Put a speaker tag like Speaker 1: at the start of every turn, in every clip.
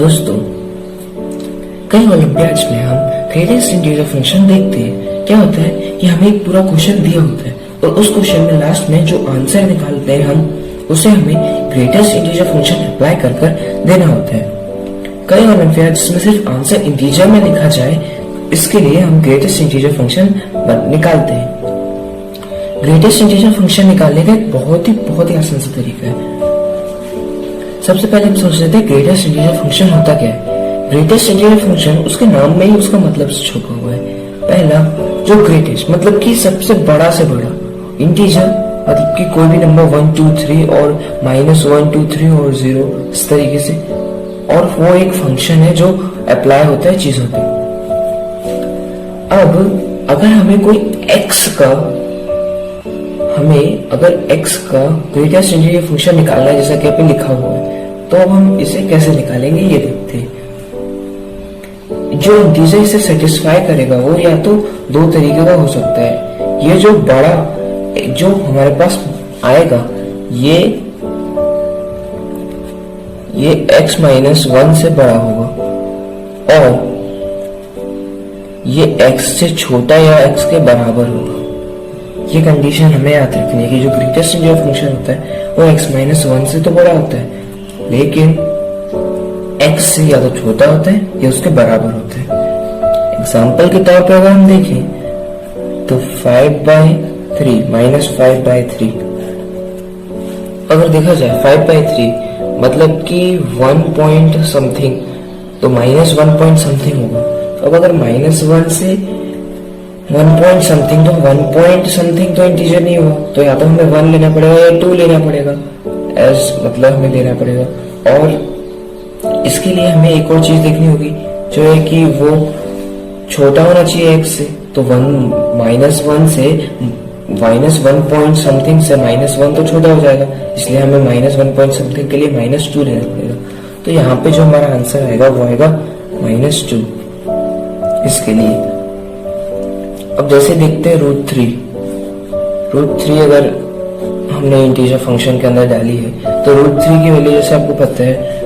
Speaker 1: दोस्तों, कई ओलंपियाड्स में हम ग्रेटेस्ट इंटीजर फंक्शन देखते हैं। क्या होता है कि हमें एक पूरा क्वेश्चन दिया होता है और उस क्वेश्चन में लास्ट में जो आंसर निकालते हैं हम उसे हमें ग्रेटेस्ट इंटीजर फंक्शन अप्लाई कर देना होता है। कई ओलंपियाड्स में सिर्फ आंसर इंटीजर में लिखा जाए, इसके लिए हम ग्रेटेस्ट इंटीजर फंक्शन निकालते हैं। ग्रेटेस्ट इंटीजर फंक्शन निकालने का एक बहुत ही आसान सा तरीका है। सबसे पहले हम सोच लेते हैं ग्रेटेस्ट इंटीजर फंक्शन होता क्या है। ग्रेटेस्ट इंटीजर फंक्शन उसके नाम में ही उसका मतलब छुपा हुआ है। पहला जो ग्रेटेस्ट मतलब कि सबसे बड़ा से बड़ा, इंटीजर मतलब कि कोई भी नंबर 1 2 3 और -1 2 3 और 0 इस तरीके से, और वो एक फंक्शन है जो अप्लाई होता है चीजों पे। अब अगर हमें कोई x का ग्रेटेस्ट इंटीजर फंक्शन निकालना है जैसा कि यहाँ पे लिखा हुआ है, तो अब हम इसे कैसे निकालेंगे ये देखते हैं। जो इंटीजर इसे सेटिस्फाई करेगा वो या तो दो तरीके का हो सकता है। ये जो बड़ा जो हमारे पास आएगा ये x-1 से बड़ा होगा, और ये x से छोटा या x के बराबर होगा। ये कंडीशन हमें याद रखनी है कि जो ग्रेटेस्ट इंटीजर फंक्शन होता है वो x-1 से तो बड़ा होता है, लेकिन x से या तो छोटा होता है या उसके बराबर होता है। एग्जाम्पल के तौर पर अगर हम देखें तो 5/3 -5/3, अगर देखा जाए 5/3 मतलब कि 1 पॉइंट समथिंग, तो -1 पॉइंट समथिंग होगा। तो अब अगर -1 से 1 पॉइंट समथिंग, तो 1 पॉइंट समथिंग तो इंटीजर नहीं होगा, तो या तो हमें 1 लेना पड़ेगा या 2 लेना पड़ेगा, मतलब हमें लेना पड़ेगा। और इसके लिए हमें एक और चीज देखनी होगी जो है कि वो छोटा होना चाहिए x से, तो -1 से -1 पॉइंट समथिंग से -1 तो छोटा हो जाएगा, इसलिए हमें -1 पॉइंट समथिंग के लिए -2 लेना पड़ेगा। तो यहाँ पे जो हमारा आंसर आएगा वो आएगा -2 इसके लिए। अब जैसे देखते हैं √3 अगर हमने इंटीजर फंक्शन के अंदर डाली है तो √3 की वैल्यू जैसे आपको पता है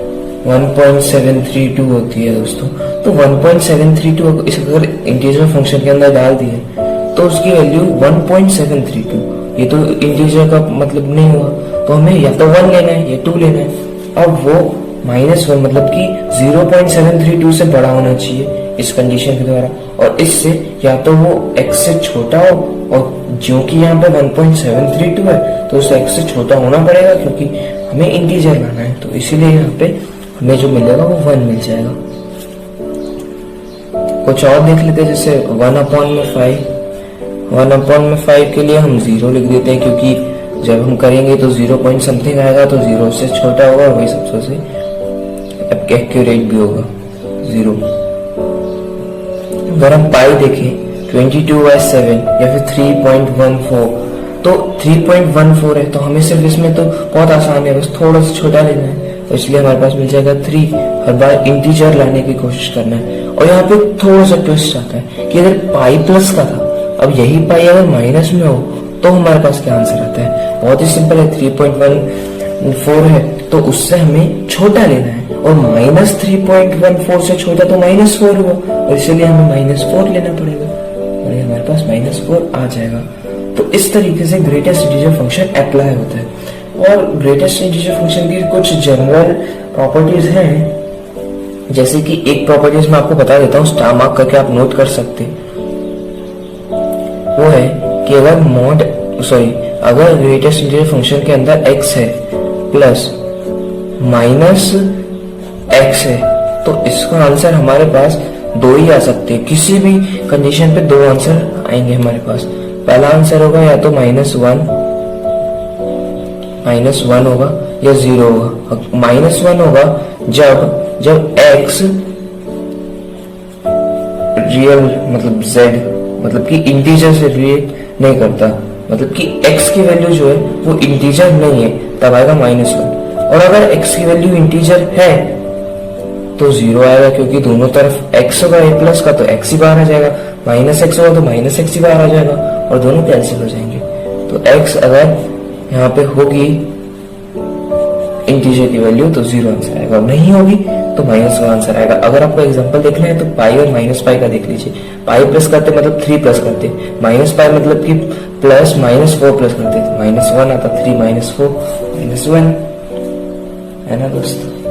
Speaker 1: 1.732 होती है दोस्तों। तो 1.732 इस अगर इंटीजर फंक्शन के अंदर डाल दिए तो उसकी वैल्यू 1.732, ये तो इंटीजर का मतलब नहीं हुआ, तो हमें या तो 1 लेना है या 2 लेना है। अब वो -1 मतलब कि 0.732 से बड़ा होना चाहिए इस कंडीशन के द्वारा, और इससे या तो वो x से छोटा हो, और जो कि यहाँ पे 1.732 है तो उसे x से छोटा होना पड़ेगा क्योंकि हमें इंटीजर लाना है, तो इसीलिए यहाँ पे हमें जो मिलेगा वो 1 मिल जाएगा। कुछ और देख लेते हैं, जैसे 1/5 के लिए हम 0 लिख देते हैं, क्योंकि जब हम करेंगे तो 0 पॉइंट समथिंग आएगा तो 0 से छोटा होगा, वही सबसे एक्यूरेट भी होगा 0। अगर हम पाई देखें 22/7 या फिर 3.14, तो 3.14 है, तो हमें सिर्फ इसमें तो बहुत आसान है, बस थोड़ा सा छोटा लेना है, तो इसलिए हमारे पास मिल जाएगा 3। हर बार इंटीजर लाने की कोशिश करना है। और यहाँ पे थोड़ा सा ट्विस्ट आता है कि अगर पाई प्लस का था, अब यही पाई अगर माइनस में हो तो हमारे पास क्या आंसर आता है। बहुत ही सिंपल है, 3.14 है तो उससे हमें छोटा लेना है, और -3.14 से छोटा तो -4 हुआ, और इसलिए हमें -4 लेना पड़ेगा, और ये हमारे पास -4 आ जाएगा। तो इस तरीके से ग्रेटेस्ट इंटीजर फंक्शन अप्लाई होता है। और ग्रेटेस्ट इंटीजर फंक्शन की कुछ जनरल प्रॉपर्टीज हैं, जैसे कि एक प्रॉपर्टीज मैं आपको बता देता हूँ, स्टार मार्क करके आप नोट कर सकते हैं। वो है कि अगर ग्रेटेस्ट इंटीजर फंक्शन के अंदर x है प्लस -x है, तो इसका आंसर हमारे पास 2 ही आ सकते हैं। किसी भी कंडीशन पे 2 आंसर आएंगे हमारे पास। पहला आंसर होगा या तो -1 होगा या 0 होगा। -1 होगा जब x रियल मतलब z मतलब कि इंटीजर से रिलेट नहीं करता, मतलब कि x की वैल्यू जो है वो इंटीजर नहीं है, तब आएगा -1। और अगर x की वैल्यू इंटीजर है तो 0 आएगा, क्योंकि दोनों तरफ x होगा a प्लस का, तो x ही बाहर आ जाएगा। -x होगा तो -x ही बाहर आ जाएगा, और दोनों कैंसिल हो जाएंगे। तो x अगर यहाँ पे होगी इंटीजर की वैल्यू तो 0 आंसर आएगा, नहीं होगी तो -1 आंसर आएगा। अगर आपको एग्जांपल देखना है तो पाई और माइनस पाई का देख लीजिए। पाई प्लस करते मतलब 3 प्लस करते, माइनस पाई मतलब कि प्लस -4 प्लस करते, -1 आता, 3 -4 -1 है ना दोस्तों।